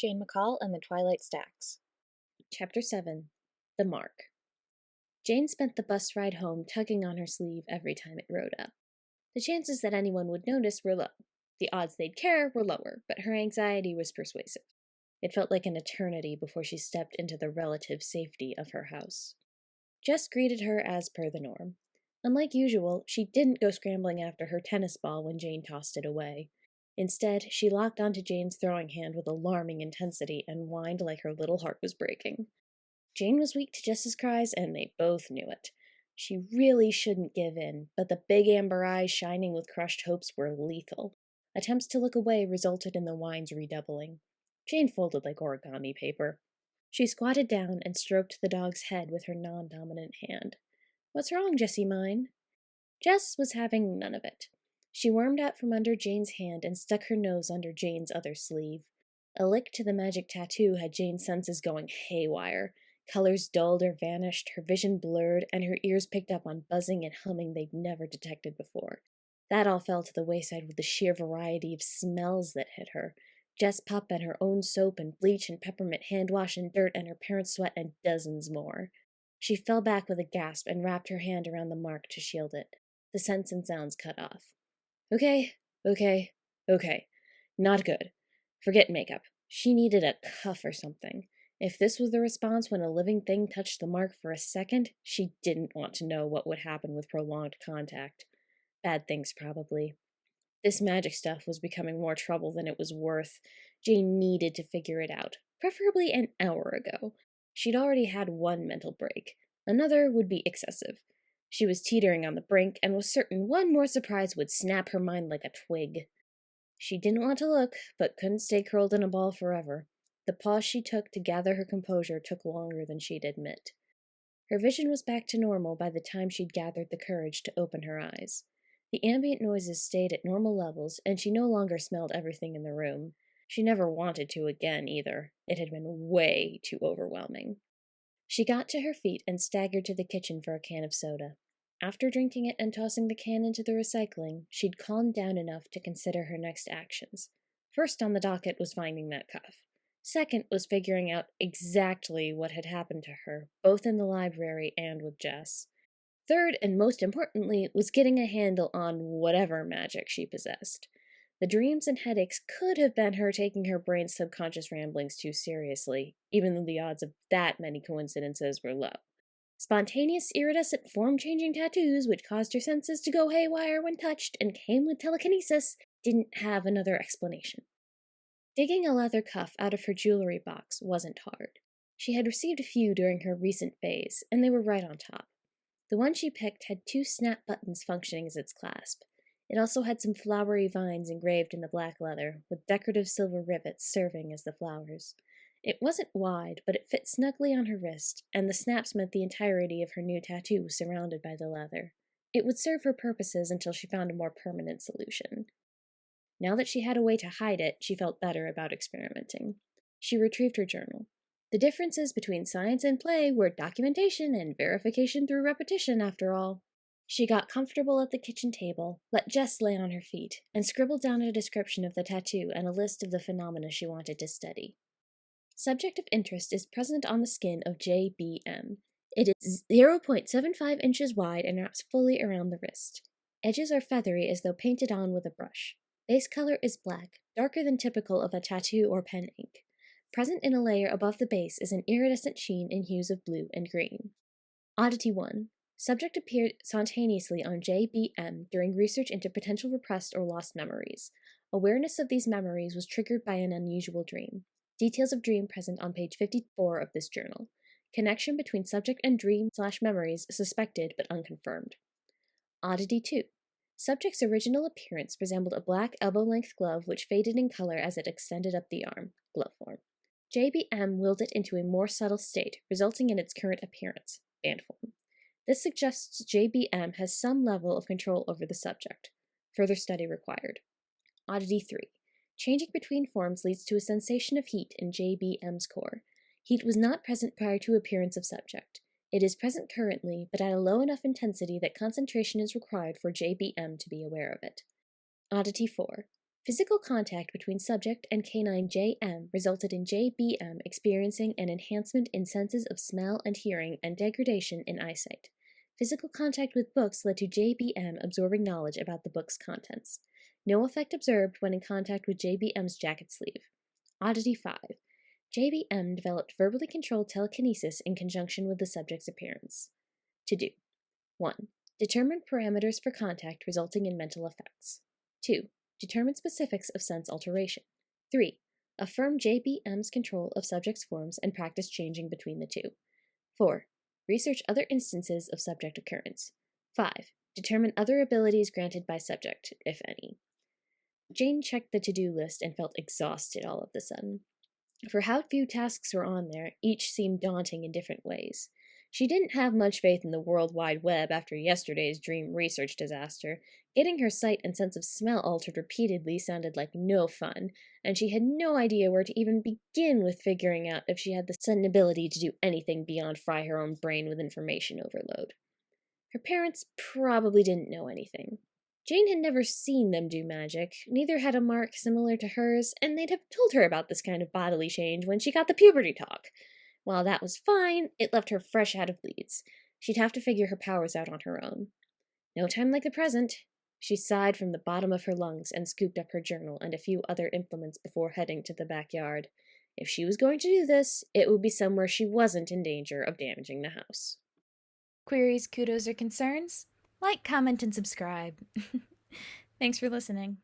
Jane McCall and the Twilight Stacks. Chapter 7. The Mark. Jane spent the bus ride home tugging on her sleeve every time it rode up. The chances that anyone would notice were low. The odds they'd care were lower, but her anxiety was persuasive. It felt like an eternity before she stepped into the relative safety of her house. Jess greeted her as per the norm. Unlike usual, she didn't go scrambling after her tennis ball when Jane tossed it away. Instead, she locked onto Jane's throwing hand with alarming intensity and whined like her little heart was breaking. Jane was weak to Jess's cries, and they both knew it. She really shouldn't give in, but the big amber eyes shining with crushed hopes were lethal. Attempts to look away resulted in the whines redoubling. Jane folded like origami paper. She squatted down and stroked the dog's head with her non-dominant hand. "What's wrong, Jessie mine?" Jess was having none of it. She wormed out from under Jane's hand and stuck her nose under Jane's other sleeve. A lick to the magic tattoo had Jane's senses going haywire. Colors dulled or vanished, her vision blurred, and her ears picked up on buzzing and humming they'd never detected before. That all fell to the wayside with the sheer variety of smells that hit her. Jess Pup and her own soap and bleach and peppermint hand wash and dirt and her parents' sweat and dozens more. She fell back with a gasp and wrapped her hand around the mark to shield it. The scents and sounds cut off. Okay. Not good. Forget makeup. She needed a cuff or something. If this was the response when a living thing touched the mark for a second, she didn't want to know what would happen with prolonged contact. Bad things, probably. This magic stuff was becoming more trouble than it was worth. Jane needed to figure it out, preferably an hour ago. She'd already had one mental break. Another would be excessive. She was teetering on the brink and was certain one more surprise would snap her mind like a twig. She didn't want to look, but couldn't stay curled in a ball forever. The pause she took to gather her composure took longer than she'd admit. Her vision was back to normal by the time she'd gathered the courage to open her eyes. The ambient noises stayed at normal levels, and she no longer smelled everything in the room. She never wanted to again, either. It had been way too overwhelming. She got to her feet and staggered to the kitchen for a can of soda. After drinking it and tossing the can into the recycling, she'd calmed down enough to consider her next actions. First on the docket was finding that cuff. Second was figuring out exactly what had happened to her, both in the library and with Jess. Third, and most importantly, was getting a handle on whatever magic she possessed. The dreams and headaches could have been her taking her brain's subconscious ramblings too seriously, even though the odds of that many coincidences were low. Spontaneous iridescent form-changing tattoos, which caused her senses to go haywire when touched and came with telekinesis, didn't have another explanation. Digging a leather cuff out of her jewelry box wasn't hard. She had received a few during her recent phase, and they were right on top. The one she picked had 2 snap buttons functioning as its clasp. It also had some flowery vines engraved in the black leather, with decorative silver rivets serving as the flowers. It wasn't wide, but it fit snugly on her wrist, and the snaps meant the entirety of her new tattoo was surrounded by the leather. It would serve her purposes until she found a more permanent solution. Now that she had a way to hide it, she felt better about experimenting. She retrieved her journal. The differences between science and play were documentation and verification through repetition, after all. She got comfortable at the kitchen table, let Jess lay on her feet, and scribbled down a description of the tattoo and a list of the phenomena she wanted to study. Subject of interest is present on the skin of JBM. It is 0.75 inches wide and wraps fully around the wrist. Edges are feathery as though painted on with a brush. Base color is black, darker than typical of a tattoo or pen ink. Present in a layer above the base is an iridescent sheen in hues of blue and green. Oddity 1. Subject appeared spontaneously on JBM during research into potential repressed or lost memories. Awareness of these memories was triggered by an unusual dream. Details of dream present on page 54 of this journal. Connection between subject and dream/memories suspected but unconfirmed. Oddity 2. Subject's original appearance resembled a black elbow-length glove which faded in color as it extended up the arm, glove form. JBM willed it into a more subtle state, resulting in its current appearance, band form. This suggests JBM has some level of control over the subject. Further study required. Oddity 3. Changing between forms leads to a sensation of heat in JBM's core. Heat was not present prior to appearance of subject. It is present currently, but at a low enough intensity that concentration is required for JBM to be aware of it. Oddity 4. Physical contact between subject and canine JM resulted in JBM experiencing an enhancement in senses of smell and hearing and degradation in eyesight. Physical contact with books led to JBM absorbing knowledge about the book's contents. No effect observed when in contact with JBM's jacket sleeve. Oddity 5. JBM developed verbally controlled telekinesis in conjunction with the subject's appearance. To do. 1. Determine parameters for contact resulting in mental effects. 2. Determine specifics of sense alteration. 3. Affirm JBM's control of subject's forms and practice changing between the two. 4. Research other instances of subject occurrence. 5. Determine other abilities granted by subject, if any. Jane checked the to-do list and felt exhausted all of a sudden. For how few tasks were on there, each seemed daunting in different ways. She didn't have much faith in the World Wide Web after yesterday's dream research disaster. Getting her sight and sense of smell altered repeatedly sounded like no fun, and she had no idea where to even begin with figuring out if she had the sudden ability to do anything beyond fry her own brain with information overload. Her parents probably didn't know anything. Jane had never seen them do magic, neither had a mark similar to hers, and they'd have told her about this kind of bodily change when she got the puberty talk. While that was fine, it left her fresh out of leads. She'd have to figure her powers out on her own. No time like the present. She sighed from the bottom of her lungs and scooped up her journal and a few other implements before heading to the backyard. If she was going to do this, it would be somewhere she wasn't in danger of damaging the house. Queries, kudos, or concerns? Like, comment, and subscribe. Thanks for listening.